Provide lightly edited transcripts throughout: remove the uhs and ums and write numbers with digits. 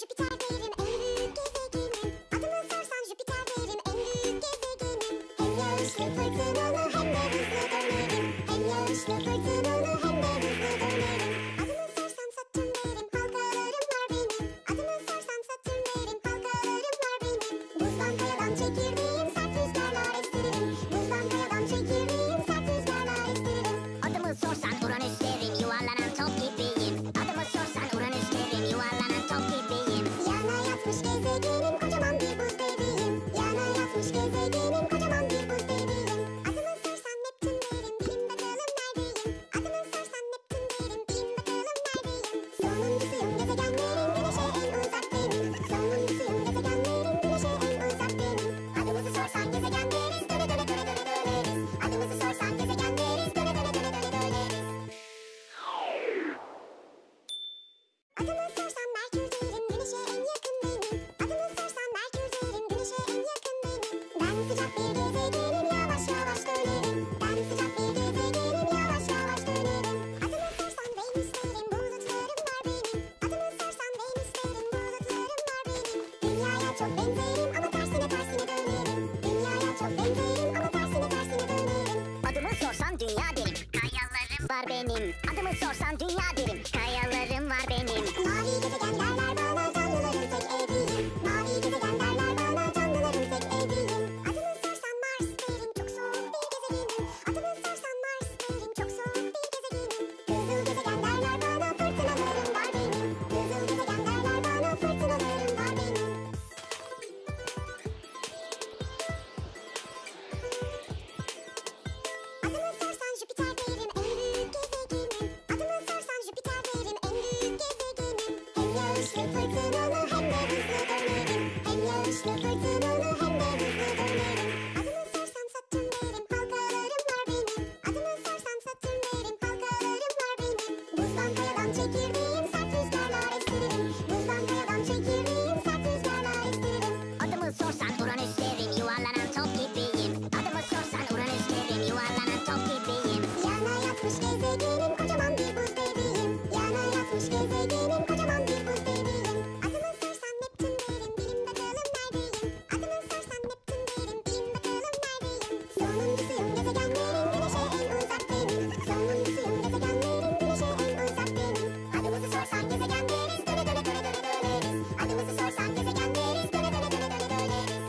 Jüpiter derim en büyük gezegenim. Adını sorsan Jüpiter derim en büyük gezegenim. Hem yağışlı fırtınalı hem de hızlı dönerim. Hem yağışlı fırtınalı hem de hızlı dönerim. Adını sorsan Satürn derim halkalarım var benim. Adını sorsan Satürn derim halkalarım var benim. Buzdan kayadan çekirdeğim sert rüzgarlar estiririm. Buzdan kayadan çekirdeğim sert rüzgarlar estiririm. Adımı sorsan Uranüs derim yuvarlanan top gibiyim. Adımı sorsan Uranüs derim yuvarlanan top gibiyim. Yana yatmış gezegenim kocaman bir buz bebeğim. Yana yatmış gezegenim kocaman bir buz bebeğim. Adını sorsan Neptün derim bilin bakalım neredeyim. Adını sorsan Neptün derim bilin bakalım neredeyim. Sonuncusuyum gezegenlerin güneşe en uzak benim. Sonuncusuyum gezegenlerin güneşe en uzak benim. Adımızı sorsan gezegen deriz döne döne döne döne döneriz. Adımızı sorsan gezegen deriz döne döne döne döne döneriz. Adımı sorsan Merkür derim güneşe en yakın benim. Adımı sorsan Merkür derim güneşe en yakın benim. Ben sıcak bir gezegenim yavaş yavaş dönerim. Ben sıcak bir gezegenim yavaş yavaş dönerim. Adımı sorsan Venüs derim bulutlarım var benim. Adımı sorsan Venüs derim bulutlarım var benim. Dünyaya çok benzerim ama tersine tersine dönerim. Dünyaya çok benzerim ama tersine tersine dönerim. Adımı sorsan dünya derim kayalarım var benim. Adımı sorsan dünya derim kayalarım var benim. Mavi gezegen derler bana canlıların tek eviyim. Mavi gezegen derler bana canlıların tek eviyim. Adımı sorsan Mars derim çok soğuk bir gezegenim. Adımı sorsan Mars derim çok soğuk bir gezegenim. Kızıl gezegen derler bana fırtınalarım var benim. Kızıl gezegen derler bana fırtınalarım var benim. Adımı sorsan Jüpiter derim en büyük gezegenim. Adımı sorsan Jüpiter derim en büyük gezegenim. Hem yağışlı fırtınalı hem de hızlı dönerim. Hem yağışlı fırtınalı hem de hızlı dönerim. Adımı sorsan Satürn derim halkalarım var benim. Adımı sorsan Satürn derim halkalarım var benim. Buzdan kayadan çekirdeğim sert rüzgarlar estiririm. Buzdan kayadan çekirdeğim sert rüzgarlar estiririm. Adımı sorsan Uranüs derim yuvarlanan top gibiyim. Adımı sorsan Uranüs derim yuvarlanan top gibiyim. Yana yatmış gezegenim kocaman bir buz bebeğim. Yana yatmış gezegenim kocaman bir buz bebeğim. Adımı sorsan Neptün derim bilin bakalım neredeyim. Adımı sorsan Neptün derim bilin bakalım neredeyim. Sonuncusuyum gezegenlerin güneşe en uzak benim. Sonuncusuyum gezegenlerin güneşe en uzak benim. Adımızı sorsan gezegen deriz döne döne döne döne döneriz. Adımızı sorsan gezegen deriz döne döne döne döne döneriz.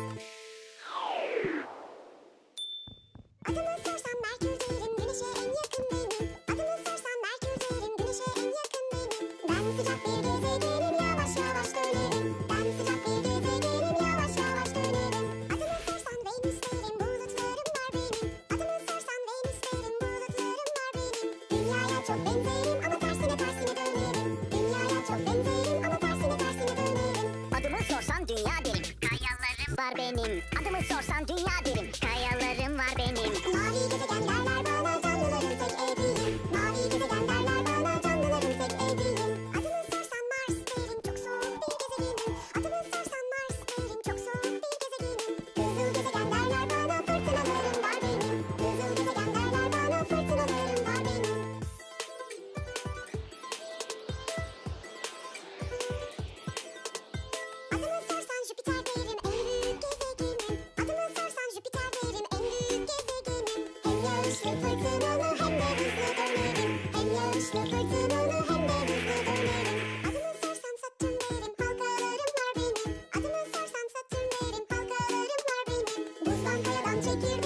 Adımı sorsan Merkür derim güneşe en yakın benim. Adımı sorsan Merkür derim güneşe en yakın benim. Ben sıcak bir gezegenim yavaş yavaş dönerim. Ben sıcak bir gezegenim yavaş yavaş dönerim. Adımı sorsan Venüs derim bulutlarım var benim. Adımı sorsan Venüs derim bulutlarım var benim. Dünyaya çok benzerim ama tersine tersine dönerim. Dünyaya çok benzerim ama tersine tersine dönerim. Adımı sorsan dünya derim kayalarım var benim. Adımı sorsan dünya derim kayalarım var benim. Mavi gezegen derler bana canlıların tek eviyim. Mavi gezegen derler bana canlıların tek eviyim. Adımı sorsan Mars derim çok soğuk bir gezegenim. Adımı sorsan Mars derim çok soğuk bir gezegenim. Kızıl gezegen derler bana fırtınalarım var benim. Kızıl gezegen derler bana fırtınalarım var benim. Adımı sorsan Jüpiter derim en büyük gezegenim. Adımı sorsan Jüpiter derim en büyük gezegenim. Hem yağışlı fırtınalı hem de hızlı dönerim. Hem yağışlı fırtınalı hem de hızlı dönerim. Adımı sorsan Satürn derim halkalarım var benim. Adımı sorsan Satürn derim halkalarım var benim. Buzdan kayadan çekirdeğim